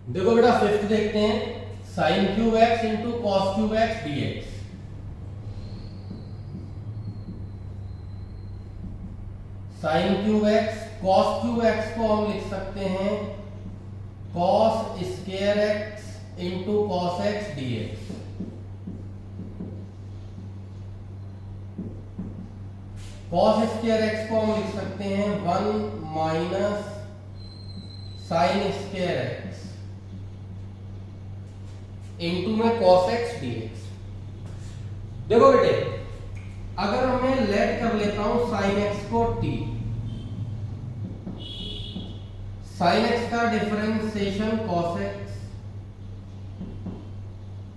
देखो बेटा फिफ्थ देखते हैं, sine cube x into cos cube x D x. Sine cube x cos cube x को हम लिख सकते हैं cos square x into cos x D x. Cos square x को हम लिख सकते हैं 1 minus sign square x into में कॉस एक्स डी एक्स। देखो बेटे, अगर मैं लेट कर लेता हूं साइन एक्स को टी, साइन एक्स का differentiation cos x,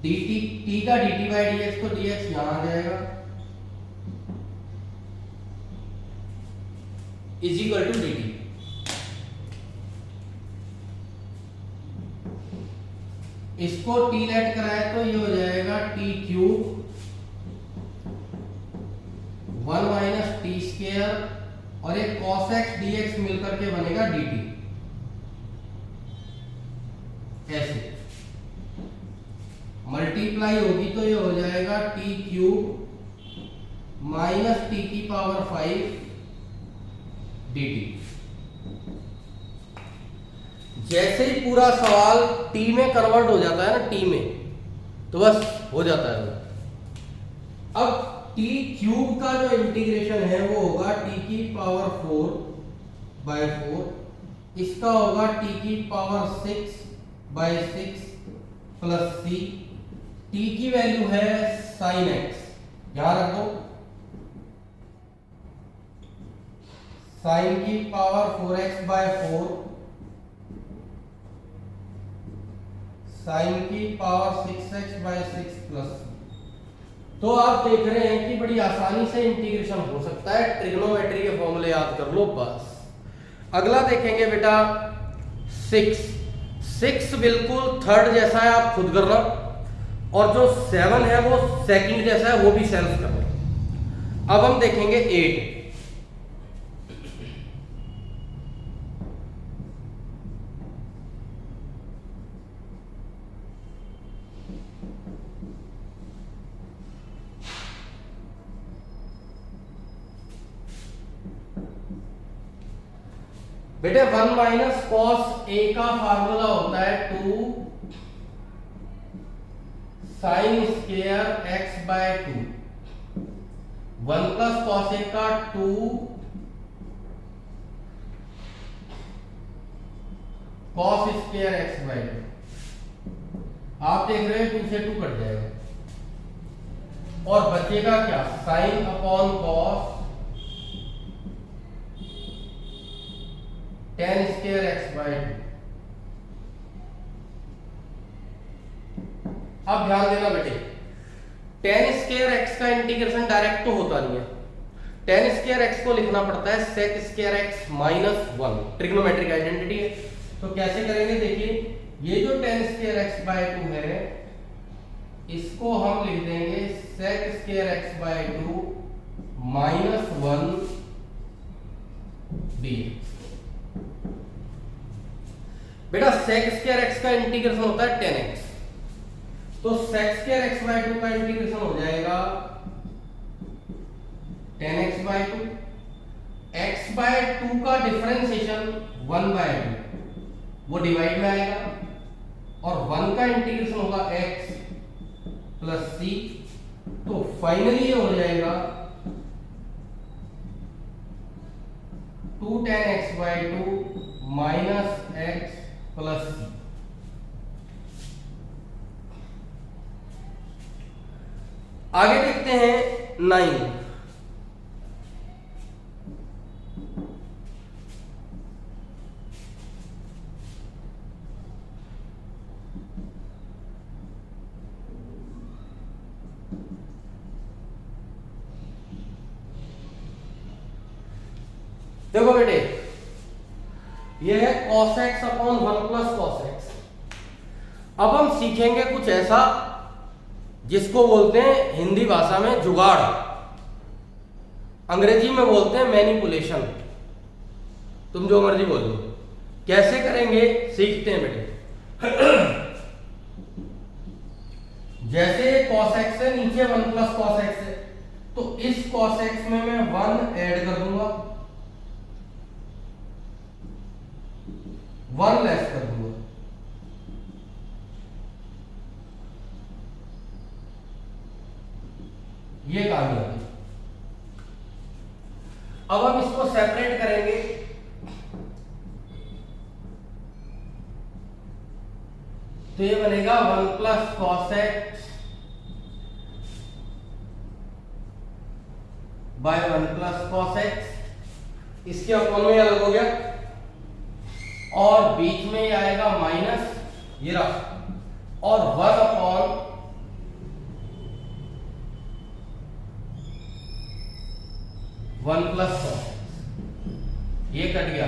dt, T का dt बाई डी एक्स, तो डी एक्स यहां आ जाएगा इज इक्वल टू dt। इसको t लेट कराए तो ये हो जाएगा t cube 1 minus T square और एक cos x dx मिलकर के बनेगा dt। ऐसे मल्टीप्लाई होगी तो ये हो जाएगा t क्यूब माइनस टी की पावर 5 dt। जैसे ही पूरा सवाल t में कन्वर्ट हो जाता है ना, t में, तो बस हो जाता है। अब t क्यूब का जो इंटीग्रेशन है वो होगा t की पावर 4/4, इसका होगा t की पावर 6/6 प्लस c। t की वैल्यू है साइन x, यहां रख दो, साइन की पावर 4x/4 साइन की पावर 6x/6 प्लस। तो आप देख रहे हैं कि बड़ी आसानी से इंटीग्रेशन हो सकता है, ट्रिग्नोमेट्री के फॉर्मूले याद कर लो बस। अगला देखेंगे बेटा 6 बिल्कुल थर्ड जैसा है, आप खुद करना, और जो 7 है वो सेकंड जैसा है, वो भी सेल्फ करना। अब हम देखेंगे 8। बेटे 1 माइनस कॉस ए का फार्मूला होता है 2 sine square x/2, 1 plus cos A का 2 कॉस स्क्वायर x/2। आप देख रहे हैं 2 से 2 कट जाएगा और बचेगा क्या, sine upon cos tan square x/2। अब ध्यान देना बेटे, tan स्क्वायर x का इंटीग्रेशन डायरेक्ट तो होता नहीं है, tan स्क्वायर x को लिखना पड़ता है sec square x minus 1, trigonometric identity है। तो कैसे करेंगे, देखिए ये जो tan स्क्वायर x/2 है इसको हम लिख देंगे sec square x/2 minus 1 dx। बेटा sec स्क्वायर x का इंटीग्रेशन होता है tan x, तो sec स्क्वायर x/2 का इंटीग्रेशन हो जाएगा tan x/2, x/2 का डिफरेंशिएशन 1/2 वो डिवाइड में आएगा और 1 का इंटीग्रेशन होगा x प्लस c, तो फाइनली ये हो जाएगा 2 tan x/2 minus x plus c। आगे देखते हैं 9। देखो बेटे, यह है cos x upon 1 plus cos x। अब हम सीखेंगे कुछ ऐसा जिसको बोलते हैं हिंदी भाषा में जुगाड़, अंग्रेजी में बोलते हैं मैनिपुलेशन, तुम जो मर्जी बोल लो। कैसे करेंगे सीखते हैं बेटे। जैसे cos x है, नीचे 1 प्लस cos x है, तो इस cos x में मैं 1 ऐड कर दूंगा, 1 लेस कर दूंगा। ये कहानी होगी। अब हम इसको सेपरेट करेंगे, तो ये बनेगा 1 plus cos x by 1 plus cos x, इसके अपॉन में अलग हो गया, और बीच में ये आएगा माइनस, ये रहा, और 1 अपॉन 1 प्लस कॉस एक्स, ये कट गया।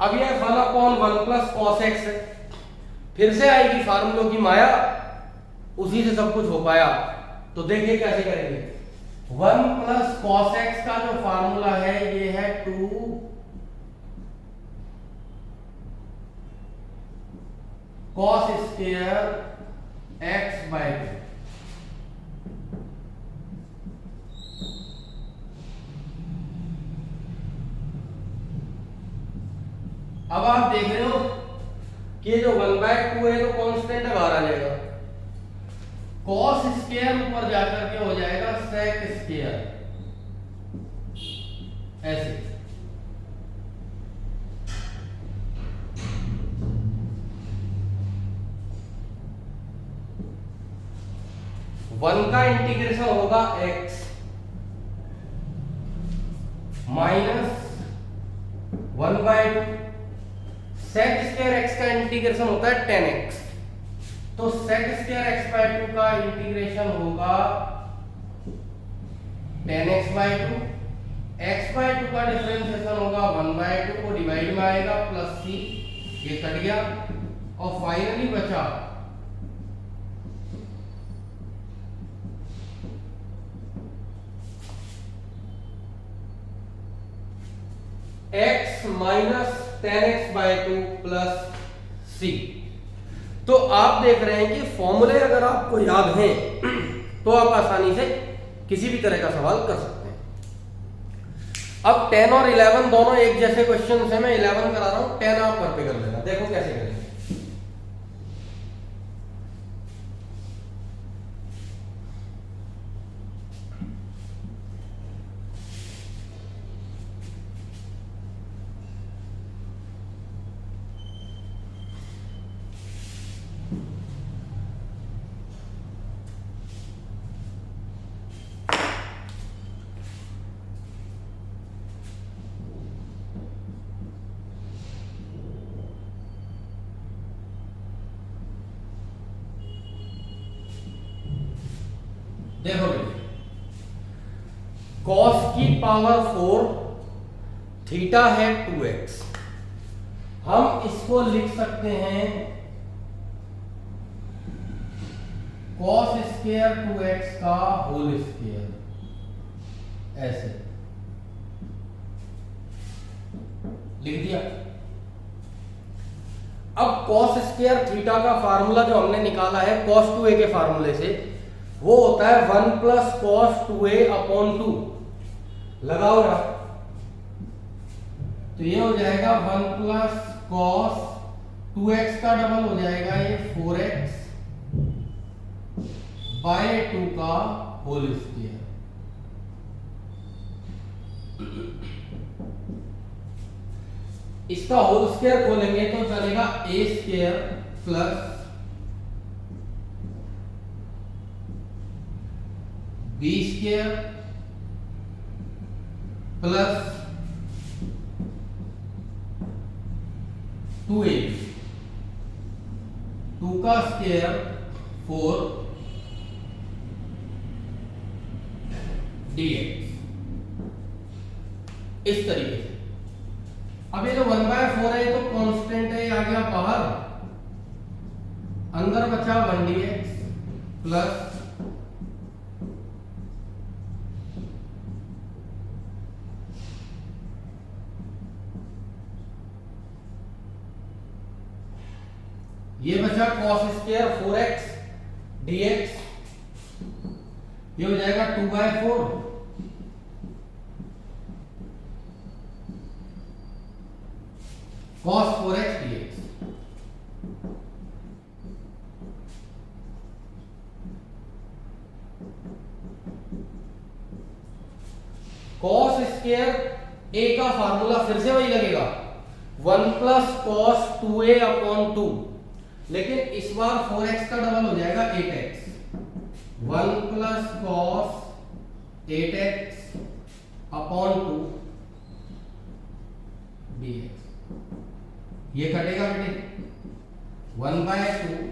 अब ये 1 अपॉन 1 प्लस कॉस एक्स है, फिर से आएगी फार्मूलों की माया, उसी से सब कुछ हो पाया। तो देखिए कैसे करेंगे। 1 प्लस कॉस एक्स का जो फार्मूला है ये है 2 कॉस स्क्वायर एक्स बाय 2। अब आप देख रहे हो कि जो 1/2 है तो कांस्टेंट है, बाहर आ जाएगा, कॉस स्क्वायर ऊपर जाकर के हो जाएगा सेक स्क्वायर, ऐसे। वन का इंटीग्रेशन होगा x minus 1/2, sec square x का इंटीग्रेशन होता है 10x, तो सेक स्क्वायर एक्स बाय 2 का इंटीग्रेशन होगा 10x बाय 2, x बाय 2 का डिफरेंशिएशन होगा 1/2 को डिवाइड में आएगा प्लस c, ये कट गया, और फाइनली बचा x minus 10x by 2 plus c। तो आप देख रहे हैं कि फॉर्मूले अगर आपको याद हैं तो आप आसानी से किसी भी तरह का सवाल कर सकते हैं। अब 10 और 11 दोनों एक जैसे क्वेश्चन है, मैं 11 करा रहा हूं, 10 आप घर पे कर लेना, देखो कैसे करेंगे। देखो cos की पावर 4, थीटा है 2x, हम इसको लिख सकते हैं cos स्क्वायर 2x का होल स्क्वायर, ऐसे लिख दिया। अब cos स्क्वायर थीटा का फार्मूला जो हमने निकाला है cos 2a के फार्मूले से, वो होता है 1 प्लस कॉस 2a अपॉन 2, लगाओ ना, तो ये हो जाएगा 1 प्लस कॉस 2x का डबल हो जाएगा ये 4x बाय 2 का होल स्क्वायर। इसका होल स्क्वायर खोलेंगे तो चलेगा a square plus b square plus 2a, 2 का स्क्वायर 4 dx, इस तरीके से। अब ये जो 1/4 है तो कांस्टेंट है, आ गया बाहर, अंदर बचा 1 dx plus cos square 4x dx, ये हो जाएगा 2/4 cos 4x dx। cos square a का फार्मूला फिर से वही लगेगा 1 प्लस cos 2a अपॉन 2, लेकिन इस बार 4x का डबल हो जाएगा 8x, 1 plus cos 8x upon 2 dx। ये कटेगा बेटे 1/2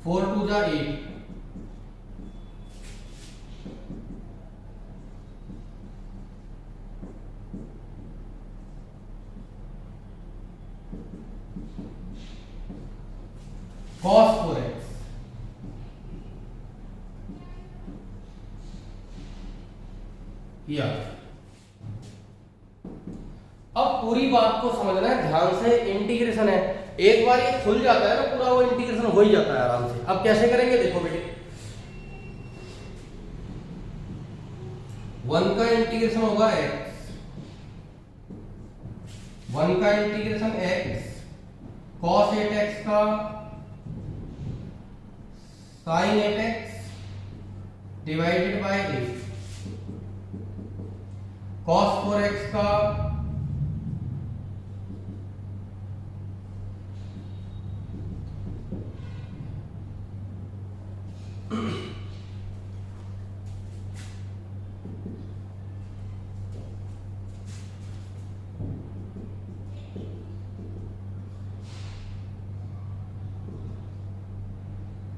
4 2 जा 8, cos 4x, या अब पूरी बात को समझना है ध्यान से। इंटीग्रेशन है, एक बार ये खुल जाता है ना पूरा, वो इंटीग्रेशन हो ही जाता है आराम से। अब कैसे करेंगे देखो बेटे, 1 का इंटीग्रेशन होगा x, 1 का इंटीग्रेशन x cos 8x का sin 8x divided by 8, cos 4x का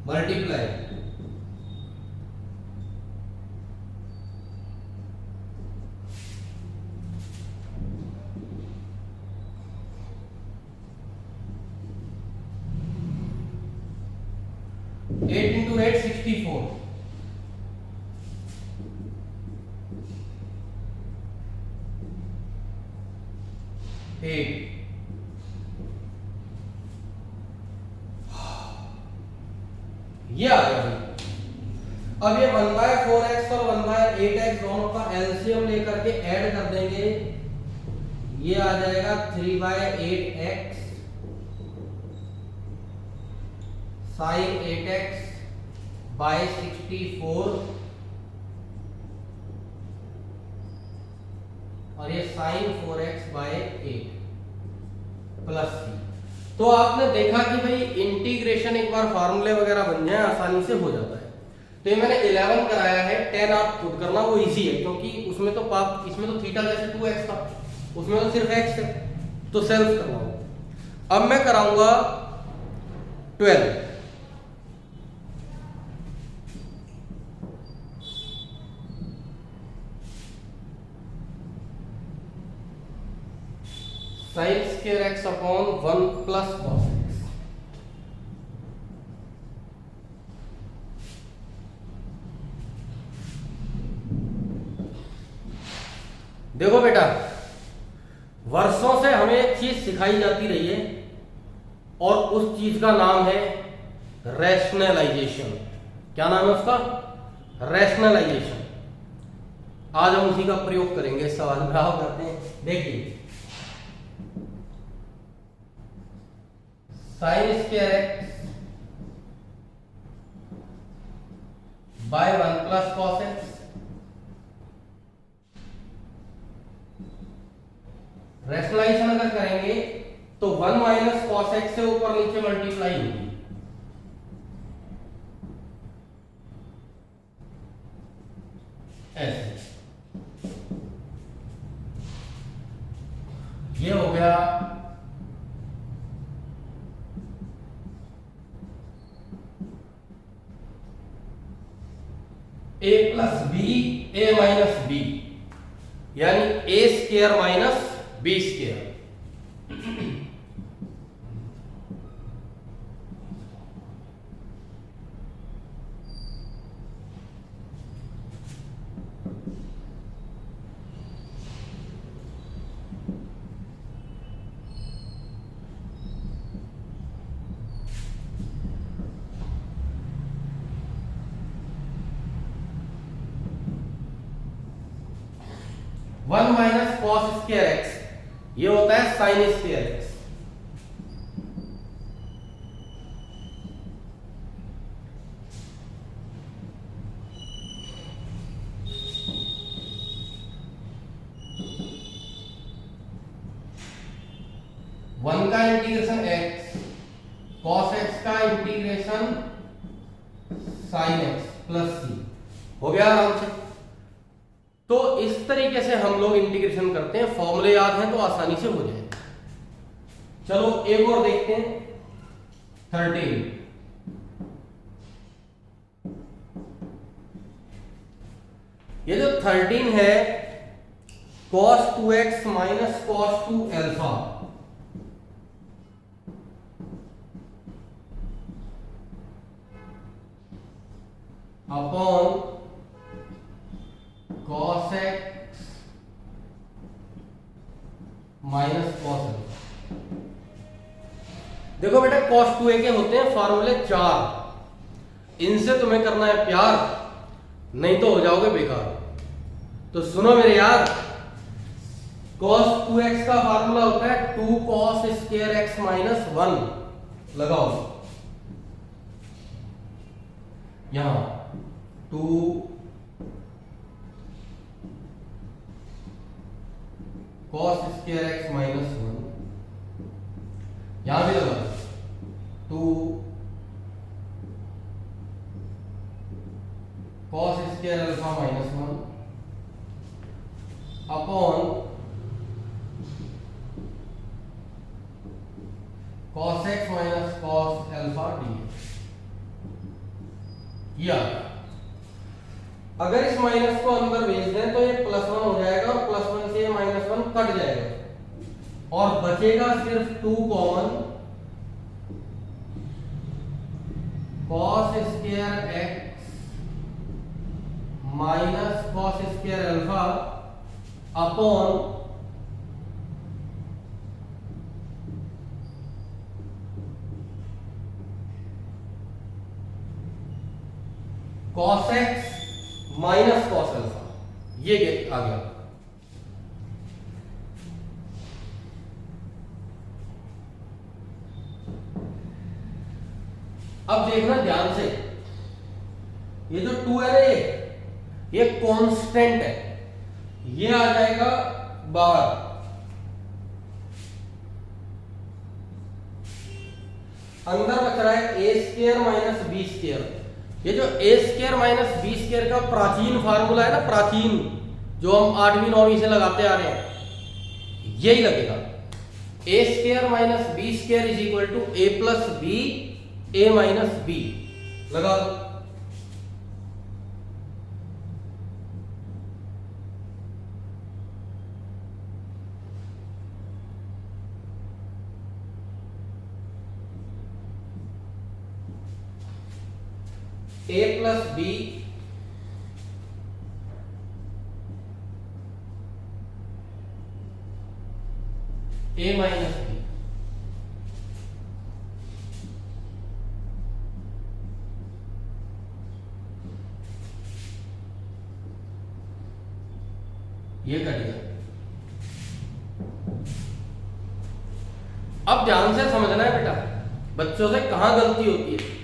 मल्टीप्लाई एट इंटू 8 64, ये आ गया। अब ये 1/4x और 1/8x दोनों का एलसीएम लेकर के ऐड कर देंगे, ये आ जाएगा 3/8x sin 8x by 64 और ये sin 4x by 8 plus c। तो आपने देखा कि भाई इंटीग्रेशन एक बार फार्मूले वगैरह बन जाए आसानी से हो जाता है। तो ये मैंने 11 कराया है, 10 आप खुद करना, वो इजी है क्योंकि उसमें तो पाप, इसमें तो थीटा जैसे 2x था, उसमें तो सिर्फ x है, तो सेल्फ करवाओ। अब मैं कराऊंगा 12। sin square x upon 1 plus cos x, देखो बेटा वर्षों से हमें एक चीज सिखाई जाती रही है और उस चीज का नाम है रैशनलाइजेशन। क्या नाम है उसका? रैशनलाइजेशन। आज हम उसी का प्रयोग करेंगे इस सवाल में। आओ करते हैं, देखिए sin square x by 1 plus cos x, rationalisation अगर करेंगे तो 1 माइनस cos x से ऊपर नीचे मल्टीप्लाई होगी, ऐसे। ये हो गया a plus b a minus b, यानी a square minus b square. 1 minus cos square x, ये होता है साइन स्क्वायर एक्स। वन का इंटीग्रेशन एक्स, कॉस एक्स का integration sine x plus c, हो गया आराम से। तो इस तरीके से हम लोग इंटीग्रेशन करते हैं, फॉर्मूले याद हैं तो आसानी से हो जाए। चलो एक और देखते हैं, 13। ये जो 13 है, cos 2x minus cos 2 alpha, upon cos x minus cos alpha. देखो बेटा, cos 2a के होते हैं फॉर्मूले 4, इनसे तुम्हें करना है प्यार, नहीं तो हो जाओगे बेकार। तो सुनो मेरे यार, cos 2x का फार्मूला होता है 2 cos स्क्वायर x माइनस 1, लगाओ यहां 2 cos स्क्वायर x माइनस 1, यहां भी लगा 2 cos square alpha minus 1 upon cos x minus cos alpha dx। या अगर इस माइनस को अंदर भेज दें तो ये +1 हो जाएगा और +1 से -1 कट जाएगा और बचेगा सिर्फ 2 common, cos square x minus cos square alpha upon cos x minus cos alpha, ये आ गया। अब देखना ध्यान से, ये जो 2 है ना, ये कांस्टेंट है, ये आ जाएगा बाहर। अंदर बच रहा है a square minus b square. ये जो a square minus b square का प्राचीन फार्मूला है ना, प्राचीन, जो हम 8वीं 9वीं से लगाते आ रहे हैं, यही लगेगा। a square minus b square is equal to a plus b a minus b, लगा दो। a plus b a minus b, ये कट गया। अब ध्यान से समझना है बेटा, बच्चों से कहां गलती होती है।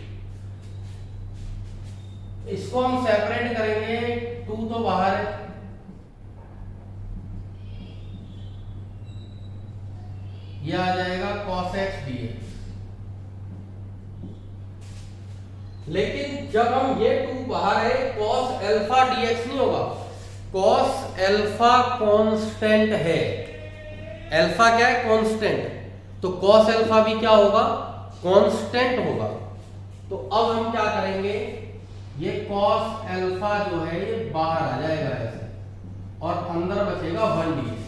इसको हम सेपरेट करेंगे, 2 तो बाहर है, ये आ जाएगा cos x dx। लेकिन जब हम ये 2 बाहर है, cos अल्फा dx नहीं होगा, cos अल्फा कांस्टेंट है। अल्फा क्या है? कांस्टेंट। तो cos अल्फा भी क्या होगा? कांस्टेंट होगा। तो अब हम क्या करेंगे, ये cos अल्फा जो है ये बाहर आ जाएगा ऐसे, और अंदर बचेगा 1 dx।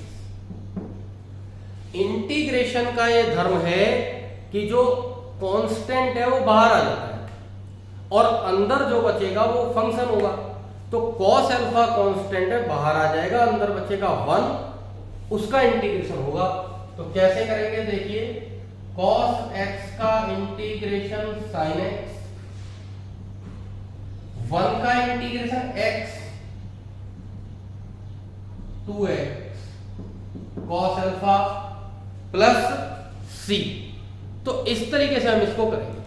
इंटीग्रेशन का ये धर्म है कि जो कांस्टेंट है वो बाहर आ जाता है और अंदर जो बचेगा वो फंक्शन होगा। तो cos अल्फा कांस्टेंट है, बाहर आ जाएगा, अंदर बचेगा 1, उसका इंटीग्रेशन होगा। तो कैसे करेंगे देखिए, cos x का इंटीग्रेशन sin x, 1 का integration x 2x cos alpha plus C. तो इस तरीके से हम इसको करेंगे।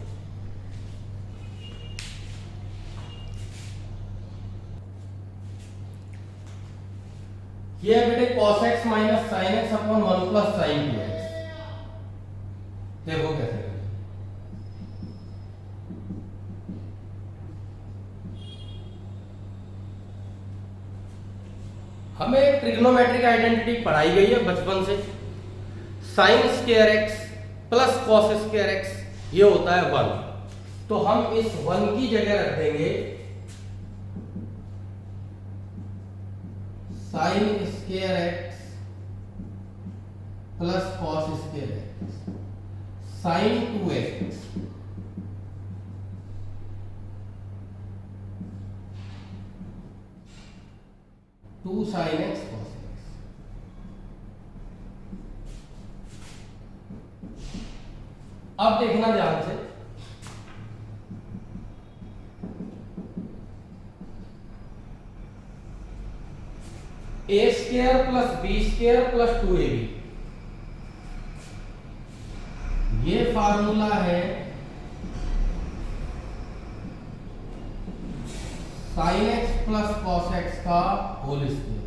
ये है बेटे cos x minus sine x upon 1 plus sign 2x। देखो कैसे करेंगे। हमें ट्रिग्नोमेट्रिक आइडेंटिटी पढ़ाई गई है बचपन से। Sign square x plus cos square x ये होता है 1। तो हम इस 1 की जगह रख देंगे sine square x plus cos square x sine 2x। Two sine x cos x. अब देखना ध्यान से, A square plus B square plus 2ab ये फार्मूला है sine x plus cos x का होल स्क्वायर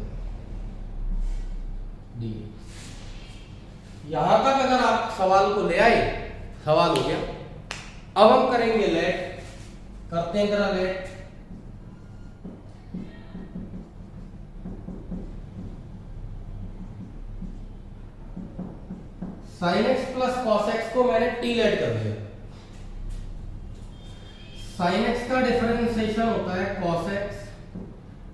डी। यहां तक अगर आप सवाल को ले आए, सवाल हो गया। अब हम करेंगे लेट, करते हैं जरा let. Sine x plus cos x को मैंने टी लेट कर दिया। साइन एक्स का डिफरेंशिएशन होता है कॉस एक्स,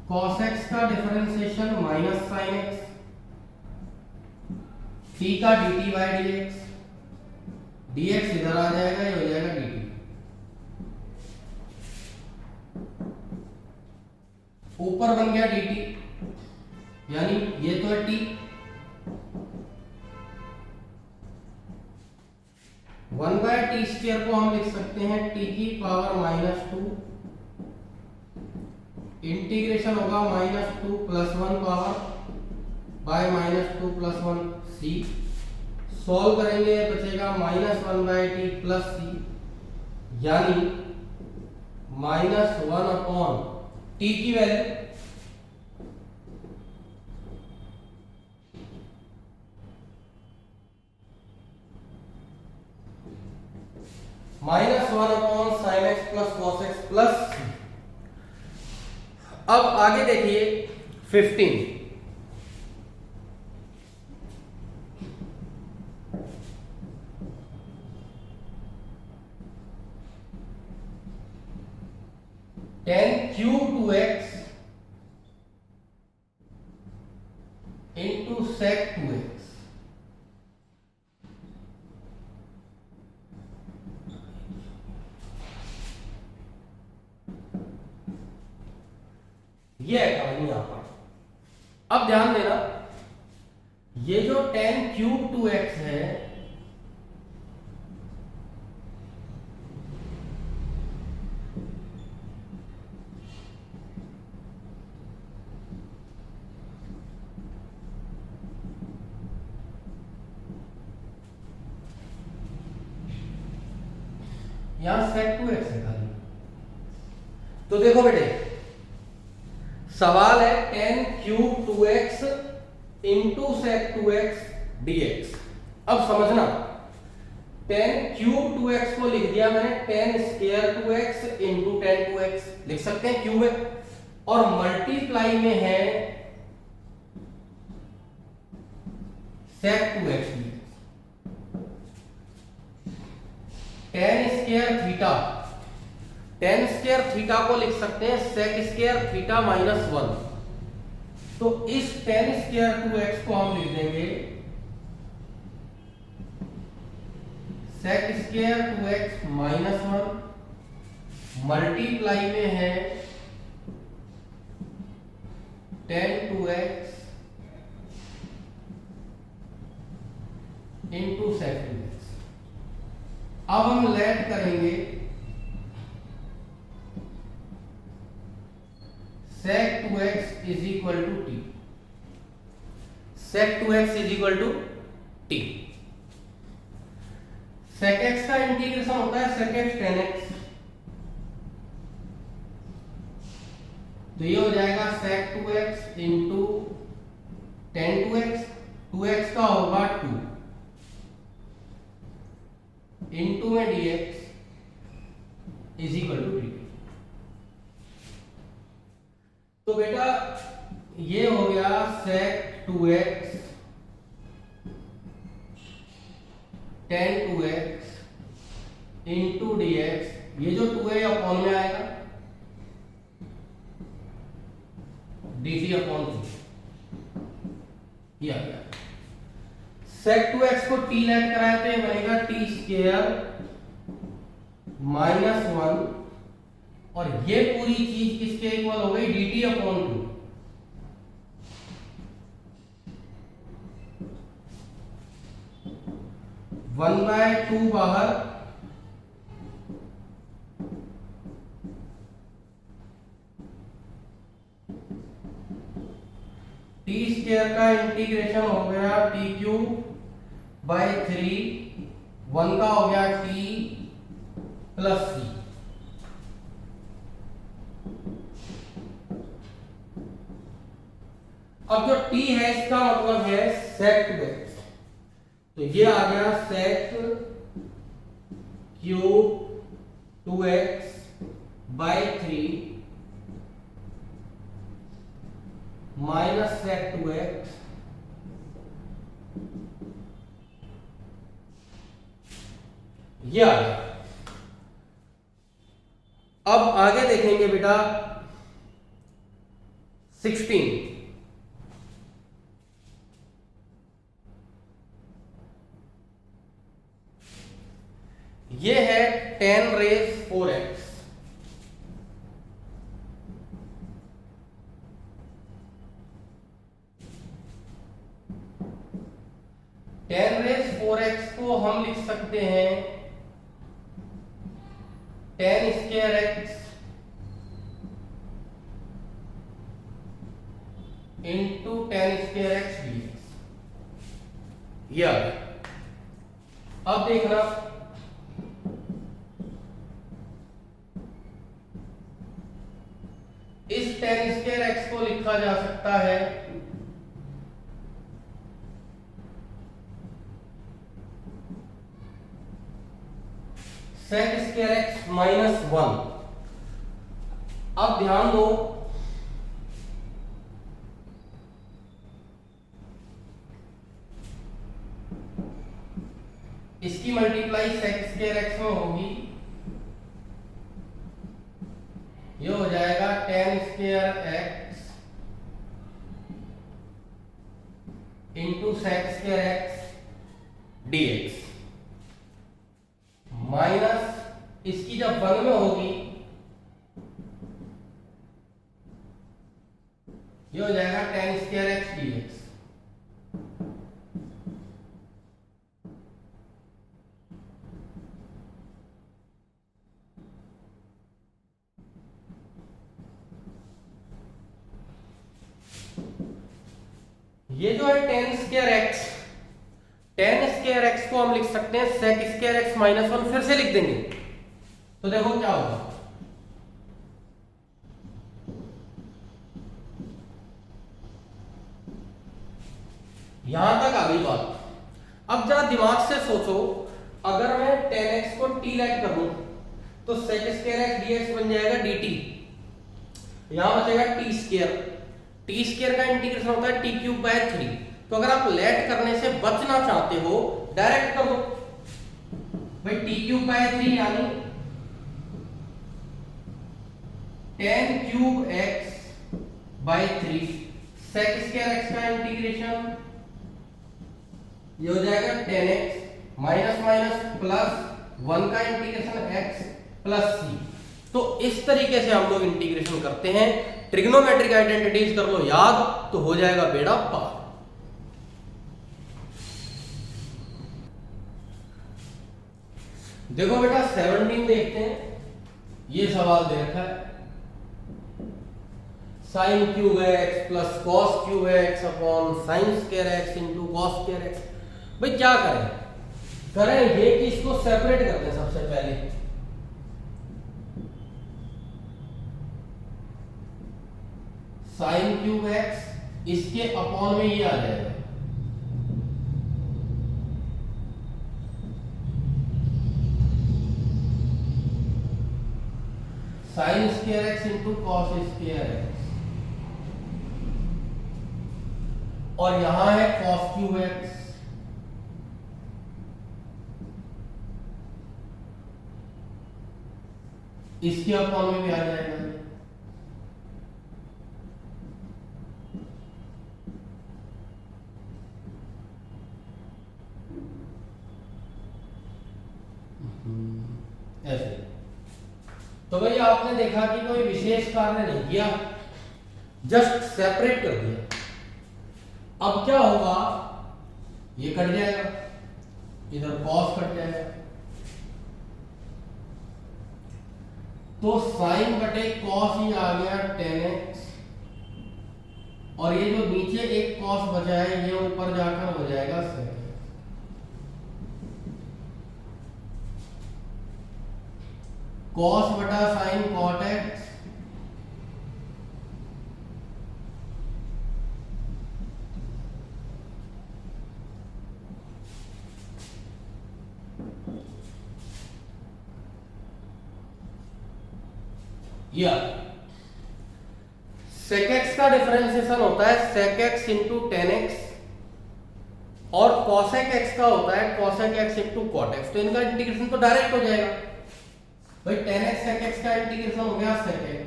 कॉस एक्स का differentiation minus sine x, T का dt बाय dx, dx इधर आ जाएगा, ये हो जाएगा dt। ऊपर बन गया dt, यानी ये तो है t, 1 बाय टी स्क्वायर को हम लिख सकते हैं t की पावर -2, इंटीग्रेशन होगा -2 plus 1 power by -2 plus 1 c। Solve करेंगे बचेगा -1 बाय टी प्लस सी, यानी -1 अपॉन टी की value -1 upon sine x plus cos x plus C. अब आगे देखिए 15। Tan cube 2x into sec 2x। ये है कहानी यहां पर। अब ध्यान देना, ये जो टेन क्यूब 2x है यहां सेक 2x है खाली। तो देखो बेटे, सवाल है tan cube 2x into sec 2x dx। अब समझना, टेन क्यूब 2x को लिख दिया मैंने ten square 2x into ten 2x, लिख सकते हैं क्यूब है, और मल्टीप्लाई में है सेक 2x dx। Ten square theta, ten square theta को लिख सकते हैं सेक स्क्वायर थीटा -1। तो इस टेन स्क्वायर 2x को हम लिख देंगे सेक स्क्वायर 2x -1 मल्टीप्लाई में है ten 2x into sec 2x। अब हम लेट करेंगे sec 2x is equal to t. sec 2x is equal to t. sec x का इंटीग्रेशन होता है sec x tan x, तो ये हो जाएगा sec 2x into tan 2x, 2x का होगा 2 इंटू में dx is equal to dt। तो बेटा ये हो गया sec 2x tan 2x into dx, ये जो 2 है अपॉन में आएगा dt अपॉन 2, ये आ गया। sec 2x को t लेट कराया तो ये बनेगा t स्क्वायर माइनस 1, और ये पूरी चीज किसके इक्वल हो गई, dt upon 2। One by two बाहर, टी स्क्वायर का इंटीग्रेशन हो गया टी क्यूब बाय 3, 1 का हो गया टी प्लस सी। अब जो t है इसका मतलब है sec 2x, तो ये आ गया sec cube 2x by 3 minus sec 2x ये आ गया। अब आगे देखेंगे बेटा 16। ये है 10 raise 4x, ten raise 4x को हम लिख सकते हैं 10 square x into 10 square x dx, ये आ गया। अब देखना इस 10 स्क्वायर x को लिखा जा सकता है sec स्क्वायर x माइनस 1। अब ध्यान दो, इसकी मल्टीप्लाई sec स्क्वायर x में होगी, ये हो जाएगा 10 square x into sec square x dx, minus इसकी जब 1 में होगी ये हो जाएगा 10 स्क्वायर x dx। ये जो है 10 स्क्वायर x, 10 स्क्वायर x को हम लिख सकते हैं sec स्क्वायर x माइनस 1, फिर से लिख देंगे तो देखो क्या होगा। यहां तक आ गई बात। अब जरा दिमाग से सोचो, अगर मैं 10x को t लेट कर दूं तो sec स्क्वायर x dx बन जाएगा dt, यहां बचेगा t स्क्वायर, टी स्क्वायर का इंटीग्रेशन होता है टी क्यूब बाय 3। तो अगर आप लेट करने से बचना चाहते हो डायरेक्ट कर दो भाई, टी क्यूब बाय 3 यानी 10 cube x by 3, sec square x का इंटीग्रेशन ये हो जाएगा 10x माइनस माइनस प्लस 1 का इंटीग्रेशन x प्लस c। तो इस तरीके से हम लोग इंटीग्रेशन करते हैं। ट्रिग्नोमेट्रिक आइडेंटिटीज कर लो याद, तो हो जाएगा बेड़ा पार। देखो बेटा 17 देखते हैं, ये सवाल दे रखा है sine cube x plus cos cube x upon sine square x into cos square x. भाई क्या करें ये कि इसको सेपरेट करते हैं सबसे पहले। साइन क्यूब एक्स इसके अपॉन में ये आ जाएगा sign square x into cos square x, और यहां है कॉस क्यूब एक्स। इसके अपॉन में भी आ जाएगा ऐसे। तो भाई आपने देखा कि कोई विशेष कार्य नहीं किया, जस्ट सेपरेट कर दिया। अब क्या होगा, ये कट जाएगा, इधर कॉस कट जाएगा, तो साइन बटे कॉस ही आ गया 10x, और ये जो नीचे एक कॉस बचा है ये ऊपर जाकर हो जाएगा sec। कॉस बटा साइन कॉट एक्स, या sec x का डिफरेंशिएशन होता है sec x इंटू 10x, और cosec x का होता है cosec x into cot x। तो इनका इंटीग्रेशन तो डायरेक्ट हो जाएगा भाई, 10x sec x का इंटीग्रेशन हो गया sec x,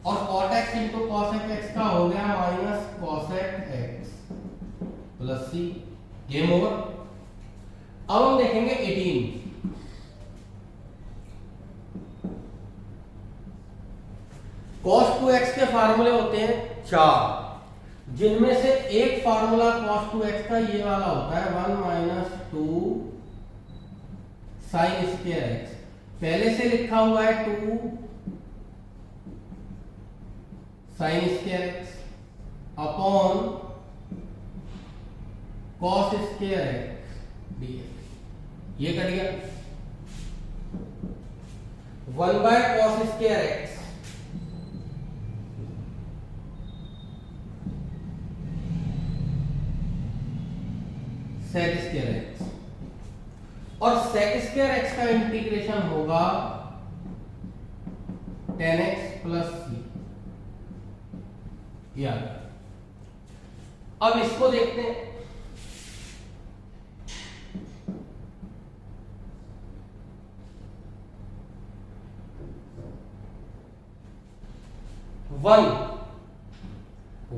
और cot x into cosec x का हो गया minus cosec x plus c। Game over. अब हम देखेंगे 18। cos 2x के फार्मूले होते हैं 4, जिनमें से एक फार्मूला cos 2x का ये वाला होता है 1 माइनस 2 साइन स्क्वायर एक्स। पहले से लिखा हुआ है 2 sine square x upon cos square x dx। ये कट गया 1 by cos square x sec square x, और sec स्क्वायर एक्स का इंटीग्रेशन होगा 10x प्लस c। अब इसको देखते हैं।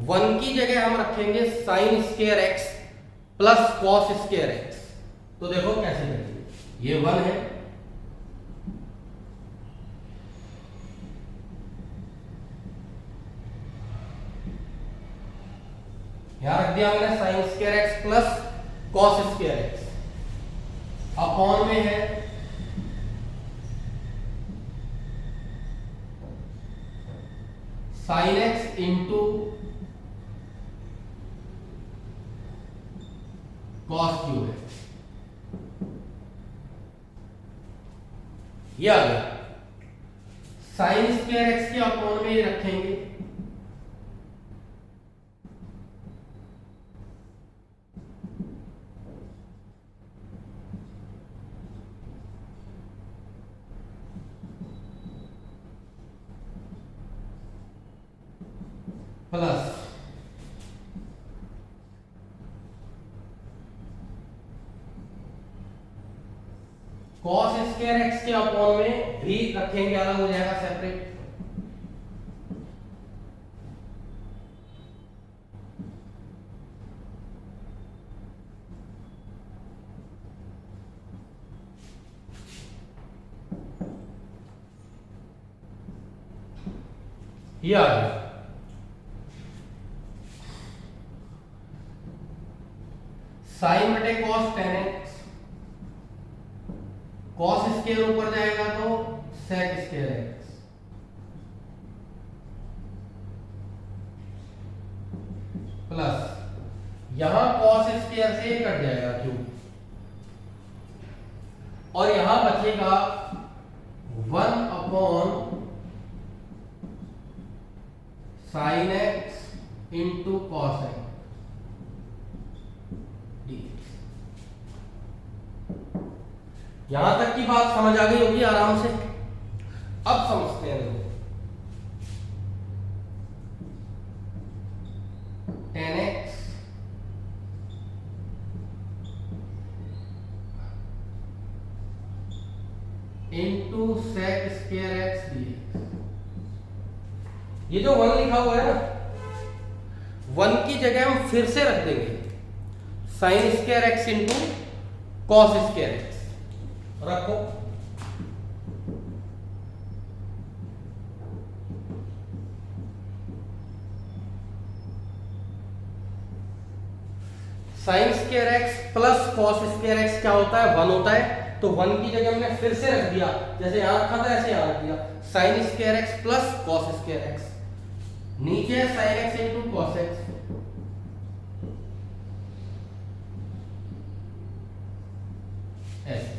वन की जगह हम रखेंगे sign square x plus cos square x. तो देखो कैसे करेंगे, ये 1 है, यहां रख दिया मैंने sign square x plus cos square x, upon में है sine x into cos cube x. ये आ गया। साइन स्क्वायर एक्स के अपॉन में ही रखेंगे प्लस cos स्क्वायर एक्स के अपॉन में भी रखेंगे, अलग हो जाएगा सेपरेट। ये आ गया साइन बटे कॉस 10x, कॉस स्क्वायर ऊपर जाएगा तो सेक स्क्वायर एक्स यहां कॉस स्क्वायर से कट जाएगा क्यूब, और यहां बचेगा 1/sin x into cos x. यहां तक की बात समझ आ गई होगी आराम से। अब समझते हैं लोग, tan x into sec square x dx। ये जो 1 लिखा हुआ है ना, 1 की जगह हम फिर से रख देंगे sin square x into cos square x. रखो, sine square x plus cos square x क्या होता है? 1 होता है। तो 1 की जगह हमने फिर से रख दिया, जैसे यहां रखा था ऐसे यहां रख दिया, sign square x plus cos square x. नीचे है sine x into cos x, ऐसे।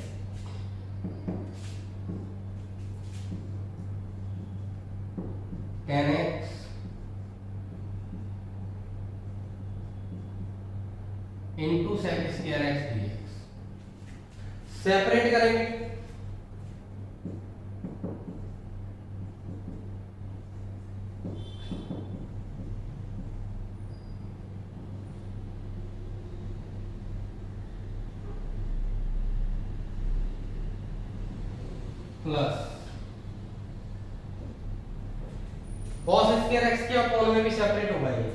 tan x into sec square x dx। Separate करेंगे, प्लस cos स्क्वायर एक्स के अपॉन में भी सेपरेट होगा ये।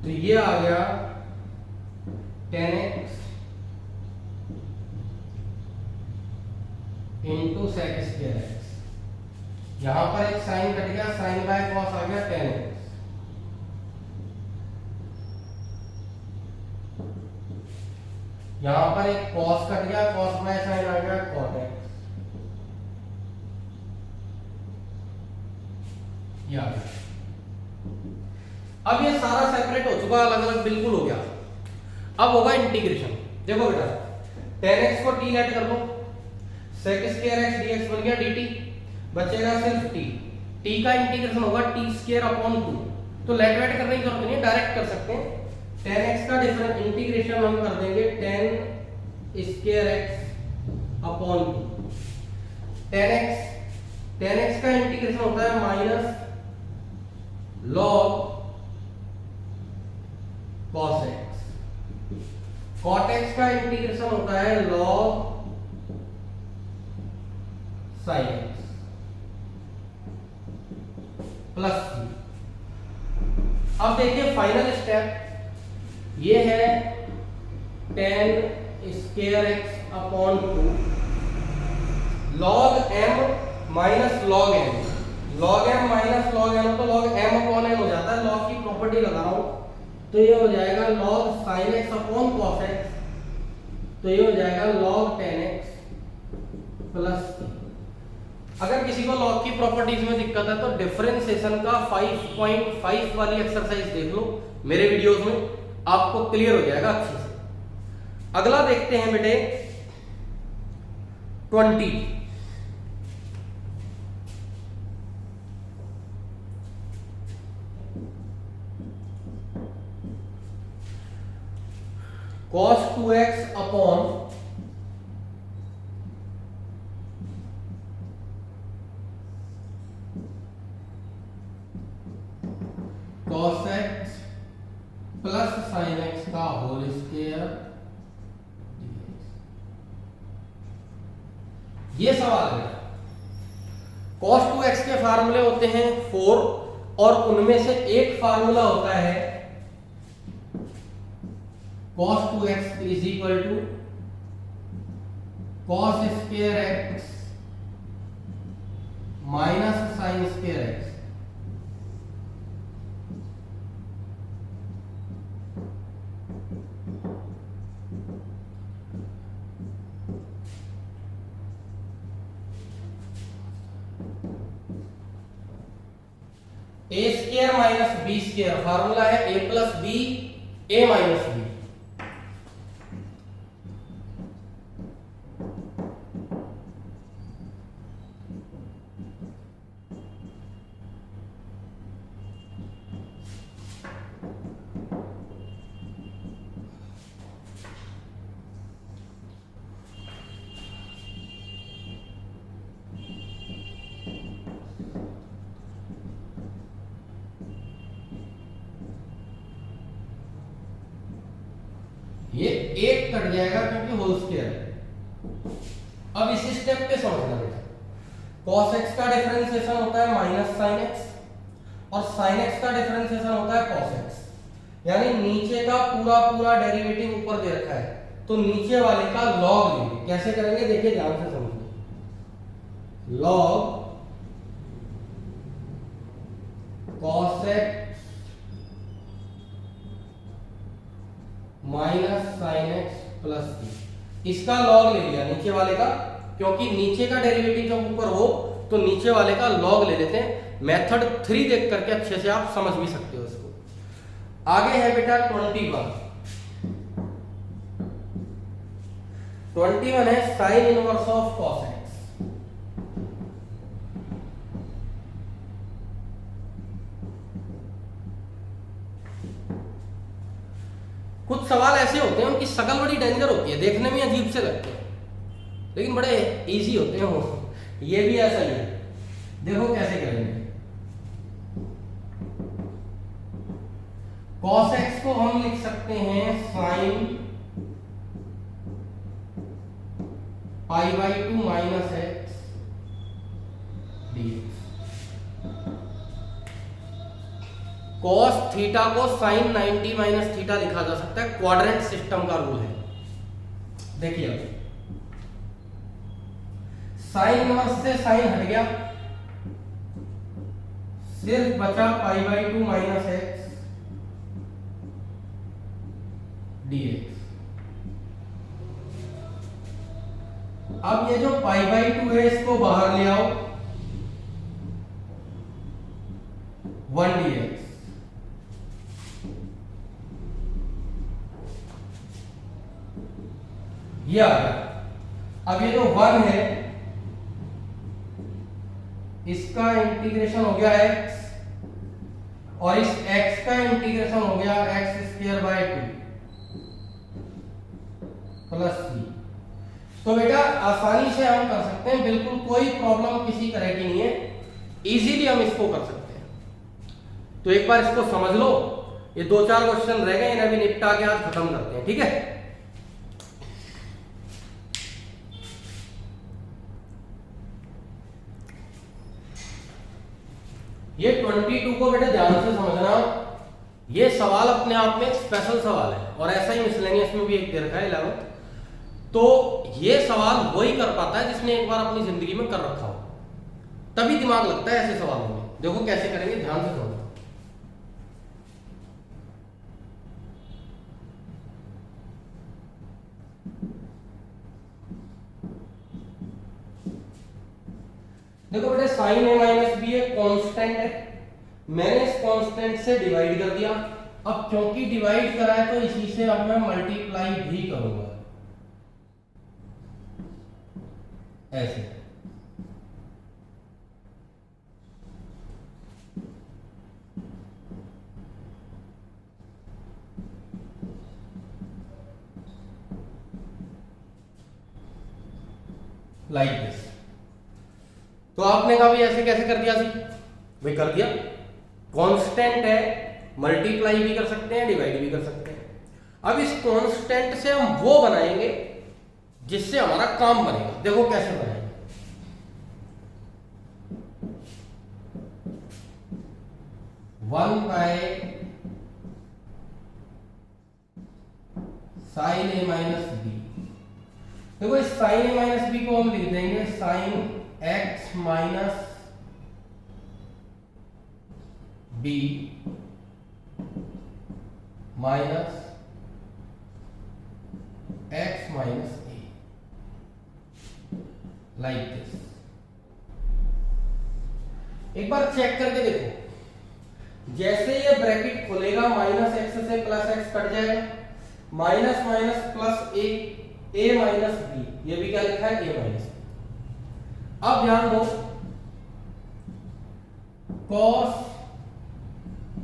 तो ये आ गया tan x into sec square x. यहां पर एक साइन कट गया, साइन बाय कॉस आ गया tan x। यहां पर एक कॉस कट गया, कॉस बाय साइन आ गया cot x। ये आ गया। अब ये सारा सेपरेट हो चुका, अलग अलग बिल्कुल हो गया। अब होगा इंटीग्रेशन। देखो बेटा, tan x को t लेट कर लो, sec स्क्वायर x dx बन गया dt, बचेगा सिर्फ t। t का इंटीग्रेशन होगा t स्क्वायर अपॉन 2। तो लेट वेट करने की जरूरत नहीं है, डायरेक्ट कर सकते हैं। tan x का डिफरेंट इंटीग्रेशन हम कर देंगे tan square x upon 2। tan x का इंटीग्रेशन होता है minus log cos x। cot x का इंटीग्रेशन होता है log sin x प्लस। अब देखिए फाइनल स्टेप, ये है tan square x upon 2 log m minus log n। log m minus log n हो तो log m अपॉन n हो जाता है। log की प्रॉपर्टी लगा रहा हूं, तो ये हो जाएगा log sin x upon cos x, तो ये हो जाएगा log tan x प्लस। अगर किसी को log की प्रॉपर्टीज में दिक्कत है तो डिफरेंशिएशन का 5.5 वाली एक्सरसाइज देख लो मेरे वीडियोस में, आपको क्लियर हो जाएगा अच्छे से। अगला देखते हैं बेटे 20। cos 2x upon cos x plus sin x का होल स्क्वायर। ये सवाल है। cos 2x के फार्मूले होते हैं 4, और उनमें से एक फार्मूला होता है cos 2x is equal to cos square x minus sin square x। A square minus b square, formula है a plus b a minus b. ये एक कट जाएगा क्योंकि होल स्क्वायर है। अब इस स्टेप पे समझना बेटा, cos x का डिफरेंशिएशन होता है माइनस साइन एक्स, और साइन एक्स का डिफरेंशिएशन होता है cos x। यानी नीचे का पूरा पूरा डेरिवेटिव ऊपर दे रखा है, तो नीचे वाले का लॉग लेंगे। कैसे करेंगे देखिए, ध्यान से समझिए। Log cos x minus sine x plus b, इसका लॉग ले लिया नीचे वाले का, क्योंकि नीचे का डेरिवेटिव जब ऊपर हो तो नीचे वाले का लॉग ले लेते हैं। मेथड 3 देख करके अच्छे से आप समझ भी सकते हो इसको। आगे है बेटा 21 है sine inverse of cos x. कुछ सवाल ऐसे होते हैं उनकी शक्ल बड़ी डेंजर होती है, देखने में अजीब से लगते हैं लेकिन बड़े इजी होते हैं वो। ये भी ऐसा ही है, देखो कैसे करेंगे। cos x को हम लिख सकते हैं sine π/2 minus x dx। cos theta को साइन 90 माइनस थीटा लिखा जा सकता है, क्वाड्रेंट सिस्टम का रूल है। देखिए अब साइन इनवर्स से साइन हट गया, सिर्फ बचा π/2 माइनस एक्स dx। अब ये जो π/2 है इसको बाहर ले आओ, 1 dx। ये आ गया। अब ये जो 1 है इसका इंटीग्रेशन हो गया x, और इस x का इंटीग्रेशन हो गया x² 2 प्लस c। तो बेटा आसानी से हम कर सकते हैं, बिल्कुल कोई प्रॉब्लम किसी तरह की नहीं है, इजीली हम इसको कर सकते हैं। तो एक बार इसको समझ लो, ये 2-4 क्वेश्चन रह गए, इन्हें भी निपटा के आज खत्म करते हैं, ठीक है। ये 22 को बेटा ध्यान से समझना, ये सवाल अपने आप में स्पेशल सवाल है, और ऐसा ही मिसलेनियस में भी एक दे रखा है 11th। तो ये सवाल वही कर पाता है जिसने एक बार अपनी जिंदगी में कर रखा हो, तभी दिमाग लगता है ऐसे सवालों में। देखो कैसे करेंगे, ध्यान से समझो। देखो बेटा साइन ए माइनस बी एक कांस्टेंट है, मैंने इस कांस्टेंट से डिवाइड कर दिया। अब क्योंकि डिवाइड करा है तो इसी से अब मैं मल्टीप्लाई भी करूंगा, ऐसे। Like this. तो आपने कहा भाई ऐसे कैसे कर दिया? भाई कर दिया, कांस्टेंट है, मल्टीप्लाई भी कर सकते हैं, डिवाइड भी कर सकते हैं। अब इस कांस्टेंट से हम वो बनाएंगे जिससे हमारा काम बनेगा। देखो कैसे बनाएंगे। One by sine A minus b. देखो इस साइन ए माइनस बी को हम लिख देंगे sine x minus B minus x minus a, like this. एक बार चेक करके देखो, जैसे ये ब्रैकेट खुलेगा माइनस एक्स से प्लस एक्स कट जाएगा, minus minus plus a minus b, ये भी क्या लिखा है ए माइनस। अब ध्यान दो, cos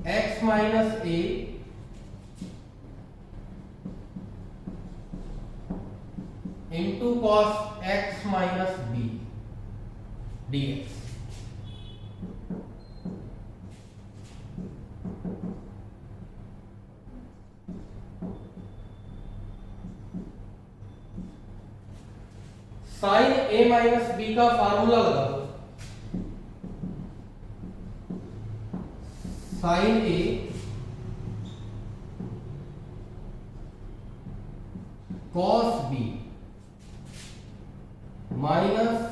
x minus A into cos x minus B dx। Sine A minus B का फार्मूला लगा दो, sine A cos B minus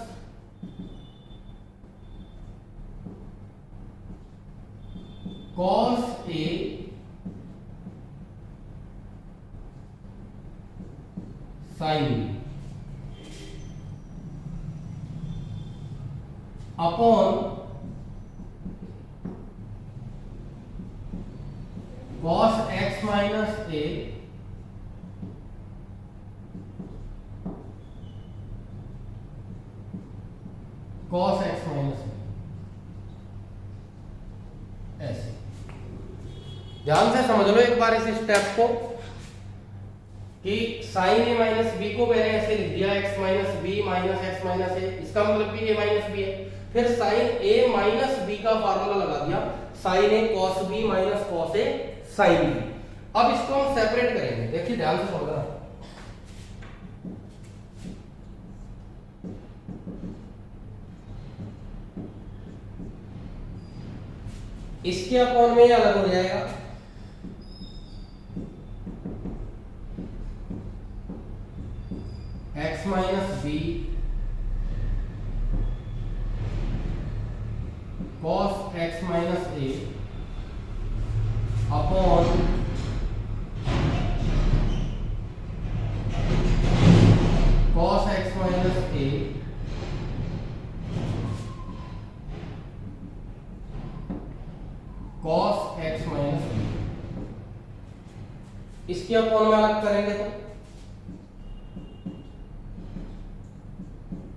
cos A sine B upon cos x minus A cos x minus B. ऐसे ध्यान से समझ लो एक बार इस step को कि साइन ए माइनस बी को मैंने ऐसे लिख दिया x minus B minus x minus A, इसका मतलब भी ए माइनस बी है। फिर साइन ए माइनस बी का फार्मूला लगा दिया, sine A cos B minus cos A sine B. अब इसको हम सेपरेट करेंगे, देखिए ध्यान से समझना। इसके अपॉन में अलग हो जाएगा, x minus B cos x minus A upon cos x minus A cos x minus B. इसके अपॉन में अलग करेंगे तो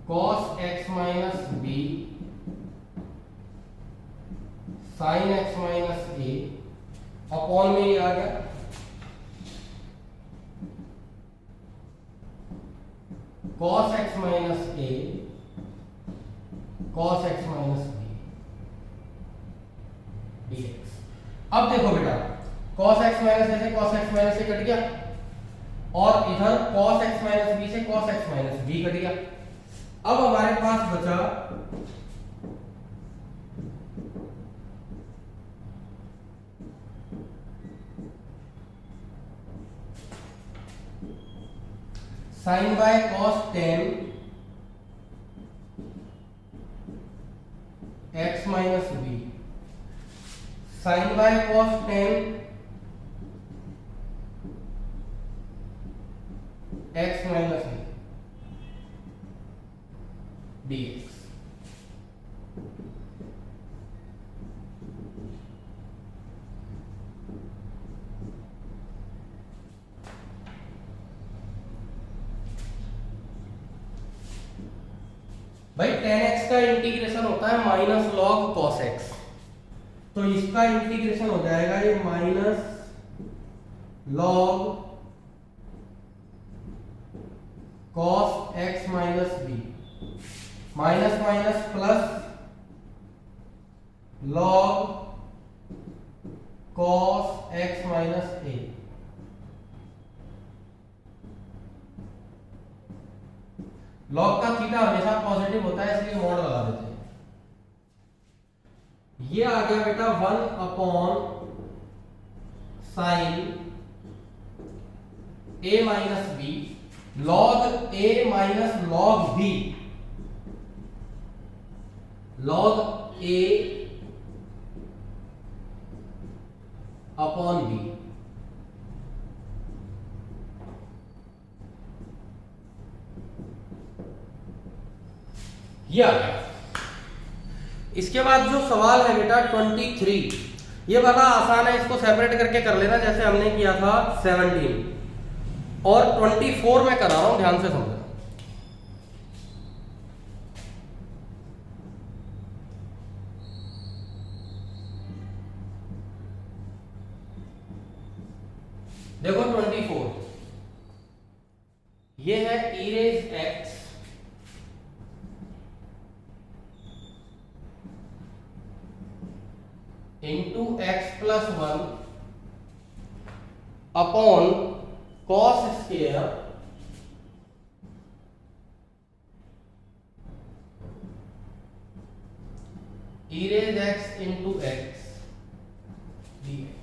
cos x minus B sine x minus A upon में ये आ गया cos x minus A cos x minus B dx। अब देखो बेटा, cos x माइनस ए से cos x minus a cut गया और इधर cos x माइनस बी से cos x minus b cut गया। अब हमारे पास बचा sine by cos 10 x minus B, sine by cos 10 x minus B dx। भाई 10x का इंटीग्रेशन होता है माइनस लॉग cos x, तो इसका इंटीग्रेशन हो जाएगा ये minus log cos x minus B, minus minus plus log cos x minus A. Log का थीटा हमेशा पॉजिटिव होता है इसलिए मॉड लगा देते हैं। ये आ गया बेटा 1 अपॉन साइन ए माइनस बी लॉग ए माइनस लॉग बी, लॉग ए अपॉन बी। ये आ गया। इसके बाद जो सवाल है बेटा 23, ये बड़ा आसान है, इसको सेपरेट करके कर लेना जैसे हमने किया था 17 और 24 में करा रहा हूं, ध्यान से समझना। देखो 24 ये है e raise x into x plus 1 upon cos square e raise x into x dx।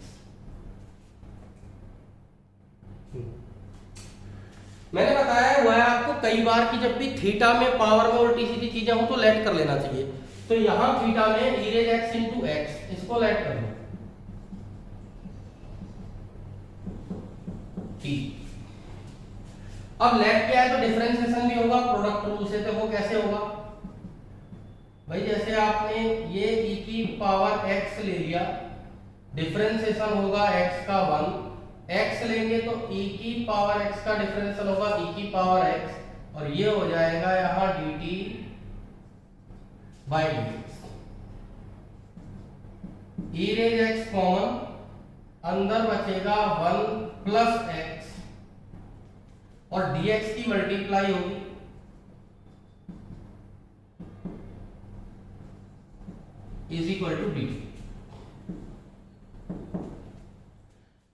मैंने बताया हुआ है आपको कई बार कि जब भी थीटा में पावर में उल्टी सीधी चीजें हो तो लेट कर लेना चाहिए। तो यहां थीटा में e raise x into x, इसको लेट कर लो t। अब लेट क्या है तो डिफरेंशिएशन भी होगा प्रोडक्ट रूल से। तो वो कैसे होगा भाई, जैसे आपने ये e की पावर x ले लिया, डिफरेंशिएशन होगा x का 1, x लेंगे तो e की पावर x का डिफरेंशियल होगा e की पावर x, और ये हो जाएगा यहां dt by dx। e raise x common, अंदर बचेगा 1 प्लस x और dx की मल्टीप्लाई होगी इज इक्वल टू dt।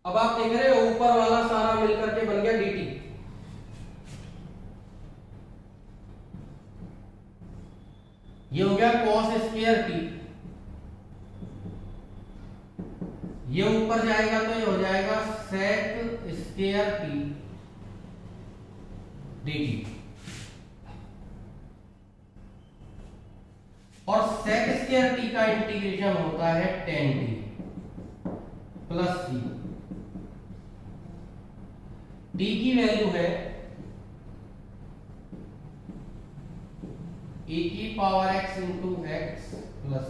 अब आप देख रहे हो ऊपर वाला सारा मिलकर के बन गया dt। ये हो गया cos स्क्वायर t, ये ऊपर जाएगा तो ये हो जाएगा sec स्क्वायर t dt। और sec स्क्वायर t का इंटीग्रेशन होता है tan t plus c। t की वैल्यू है e की power x into x plus.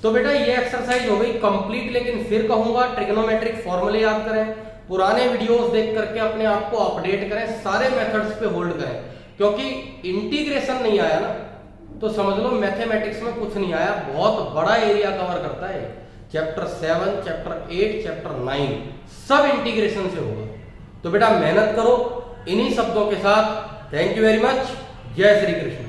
तो बेटा ये एक्सरसाइज हो गई कंप्लीट, लेकिन फिर कहूंगा ट्रिग्नोमेट्रिक फॉर्मूले याद करें, पुराने वीडियोस देख करके अपने आप को अपडेट करें, सारे मेथड्स पे होल्ड करें, क्योंकि इंटीग्रेशन नहीं आया ना तो समझ लो मैथमेटिक्स में कुछ नहीं आया। बहुत बड़ा एरिया कवर करता है, चैप्टर 7, चैप्टर 8, चैप्टर 9 सब इंटीग्रेशन से होगा। तो बेटा मेहनत करो इन्हीं शब्दों के साथ। Thank you very much. जय श्री कृष्ण।